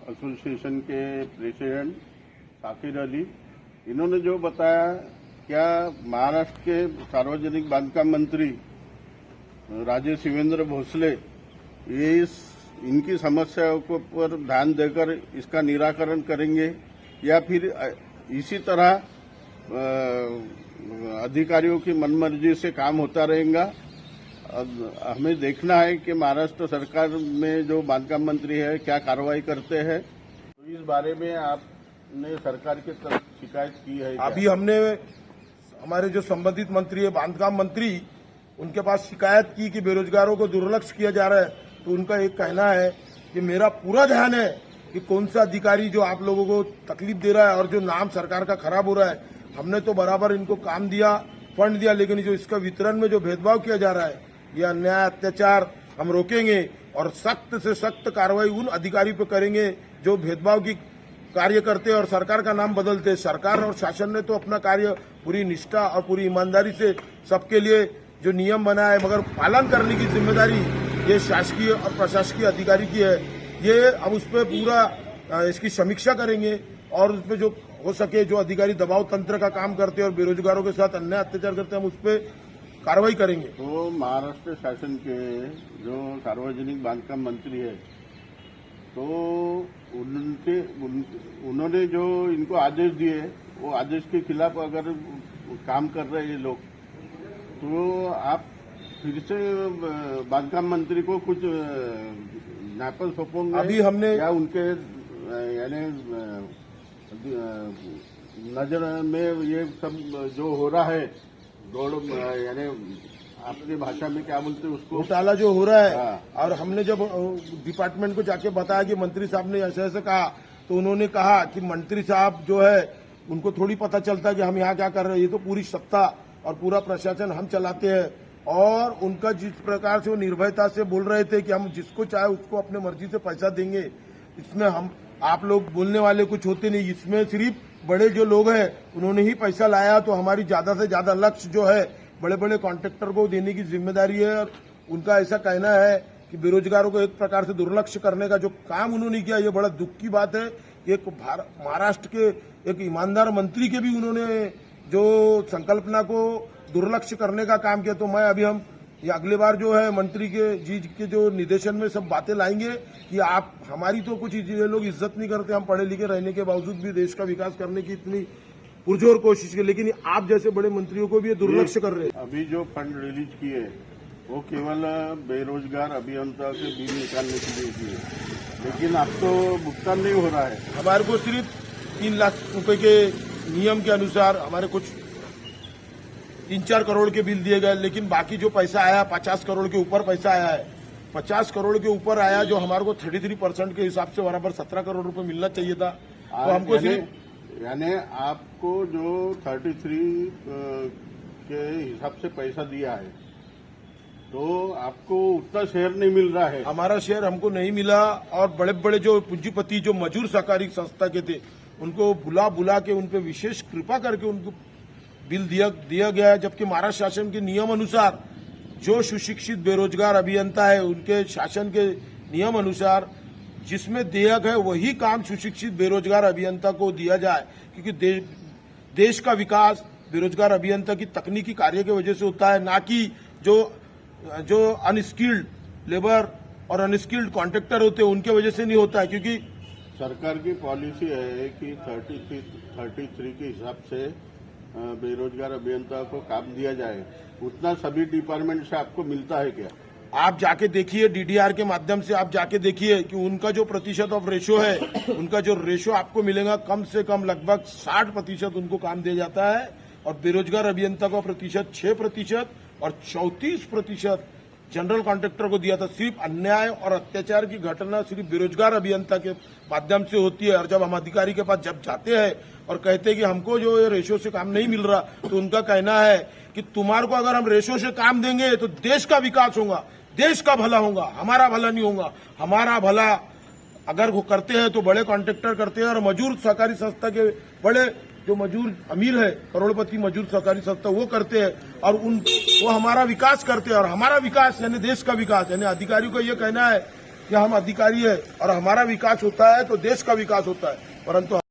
Association के president Sakir Ali, इन्होंने जो बताया, क्या महाराष्ट्र के सार्वजनिक बांधकाम मंत्री राजे शिवेंद्र भोसले ये इनकी समस्याओं को पर ध्यान देकर इसका निराकरण करेंगे या फिर इसी तरह अधिकारियों की मनमर्जी से काम होता रहेगा। हमें देखना है कि महाराष्ट्र सरकार में जो बांधकाम मंत्री है क्या कार्रवाई करते हैं। तो इस बारे में आपने सरकार की तरफ शिकायत की है? अभी हमने हमारे जो संबंधित मंत्री है बांधकाम मंत्री, उनके पास शिकायत की कि बेरोजगारों को दुर्लक्ष्य किया जा रहा है। तो उनका एक कहना है कि मेरा पूरा ध्यान है कि कौन सा अधिकारी जो आप लोगों को तकलीफ दे रहा है और जो नाम सरकार का खराब हो रहा है, हमने तो बराबर इनको काम दिया, फंड दिया, लेकिन जो इसका वितरण में जो भेदभाव किया जा रहा है, यह अन्याय अत्याचार हम रोकेंगे और सख्त से सख्त कार्रवाई उन अधिकारी पे करेंगे जो भेदभाव की कार्य करते और सरकार का नाम बदलते। सरकार और शासन ने तो अपना कार्य पूरी निष्ठा और पूरी ईमानदारी से सबके लिए जो नियम बना है, मगर पालन करने की जिम्मेदारी ये शासकीय और प्रशासकीय अधिकारी की है। ये हम उस पर पूरा इसकी समीक्षा करेंगे और उस पर जो हो सके, जो अधिकारी दबाव तंत्र का काम करते हैं और बेरोजगारों के साथ अन्याय अत्याचार करते हैं, हम उस पर कार्रवाई करेंगे। तो महाराष्ट्र शासन के जो सार्वजनिक बांधकाम मंत्री है, तो उन्होंने जो इनको आदेश दिए, वो आदेश के खिलाफ अगर काम कर रहे हैं लोग, तो आप फिर से बांधकाम मंत्री को कुछ ज्ञापन सौंपोगे? अभी हमने या उनके यानी नजर में ये सब जो हो रहा है, दौड़ यानी आपकी भाषा में क्या बोलते हैं उसको, घोटाला जो हो रहा है। हाँ। और हमने जब डिपार्टमेंट को जाके बताया कि मंत्री साहब ने ऐसे ऐसे कहा, तो उन्होंने कहा कि मंत्री साहब जो है उनको थोड़ी पता चलता है कि हम यहाँ क्या कर रहे हैं। ये तो पूरी सत्ता और पूरा प्रशासन हम चलाते हैं। और उनका जिस प्रकार से वो निर्भयता से बोल रहे थे कि हम जिसको चाहे उसको अपने मर्जी से पैसा देंगे, इसमें हम आप लोग बोलने वाले कुछ होते नहीं। इसमें सिर्फ बड़े जो लोग हैं उन्होंने ही पैसा लाया। तो हमारी ज्यादा से ज्यादा लक्ष्य जो है बड़े बड़े कॉन्ट्रैक्टर को देने की जिम्मेदारी है। और उनका ऐसा कहना है कि बेरोजगारों को एक प्रकार से दुर्लक्ष्य करने का जो काम उन्होंने किया, ये बड़ा दुख की बात है। एक महाराष्ट्र के एक ईमानदार मंत्री के भी उन्होंने जो संकल्पना को दुर्लक्ष्य करने का काम किया। तो मैं अभी हम ये अगली बार जो है मंत्री के जी के जो निर्देशन में सब बातें लाएंगे कि आप हमारी तो कुछ ये लोग इज्जत नहीं करते। हम पढ़े लिखे रहने के बावजूद भी देश का विकास करने की इतनी पुरजोर कोशिश की, लेकिन आप जैसे बड़े मंत्रियों को भी ये दुर्लक्ष्य कर रहे हैं। अभी जो फंड रिलीज किए वो केवल बेरोजगार अभियंता के बिल निकालने के लिए दिए, लेकिन अब तो भुगतान नहीं हो रहा है। हमारे को सिर्फ 3 लाख रुपए के नियम के अनुसार हमारे कुछ 3-4 करोड़ के बिल दिए गए, लेकिन बाकी जो पैसा आया 50 करोड़ के ऊपर पैसा आया है। 50 करोड़ के ऊपर आया, जो हमारे को 33% के हिसाब से बराबर 17 करोड़ रुपए मिलना चाहिए था। तो हमको सिर्फ यानी आपको जो 33 के हिसाब से पैसा दिया है, तो आपको उतना शेयर नहीं मिल रहा है। हमारा शेयर हमको नहीं मिला। और बड़े बड़े जो पूंजीपति जो मजूर सहकारी संस्था के थे, उनको बुला बुला के उन पे विशेष कृपा करके उनको बिल दिया गया है। जबकि महाराष्ट्र शासन के नियम अनुसार जो सुशिक्षित बेरोजगार अभियंता है, उनके शासन के नियम अनुसार जिसमें देयक है वही काम सुशिक्षित बेरोजगार अभियंता को दिया जाए, क्योंकि देश का विकास बेरोजगार अभियंता की तकनीकी कार्य की वजह से होता है, ना कि जो अनस्किल्ड लेबर और अनस्किल्ड कॉन्ट्रैक्टर होते हैं उनके वजह से नहीं होता है। क्योंकि सरकार की पॉलिसी है कि 33 के हिसाब से बेरोजगार अभियंता को काम दिया जाए। उतना सभी डिपार्टमेंट से आपको मिलता है क्या? आप जाके देखिए, डीडीआर के माध्यम से आप जाके देखिए कि उनका जो प्रतिशत ऑफ रेशो है, उनका जो रेशो आपको मिलेगा, कम से कम लगभग 60% उनको काम दिया जाता है। और बेरोजगार अभियंता का प्रतिशत 6% और 34% जनरल कॉन्ट्रैक्टर को दिया था। सिर्फ अन्याय और अत्याचार की घटना सिर्फ बेरोजगार अभियंता के माध्यम से होती है। और जब हम अधिकारी के पास जब जाते हैं और कहते हैं कि हमको जो ये रेशो से काम नहीं मिल रहा, तो उनका कहना है कि तुम्हारे को अगर हम रेशो से काम देंगे तो देश का विकास होगा, देश का भला होगा, हमारा भला नहीं होगा। हमारा भला अगर वो करते हैं तो बड़े कॉन्ट्रैक्टर करते हैं, और मजूर सहकारी संस्था के बड़े जो मजूर अमीर है, करोड़पति मजूर सहकारी संस्था, वो करते हैं और वो हमारा विकास करते हैं। और हमारा विकास यानी देश का विकास, यानी अधिकारियों का ये कहना है कि हम अधिकारी है और हमारा विकास होता है तो देश का विकास होता है, परंतु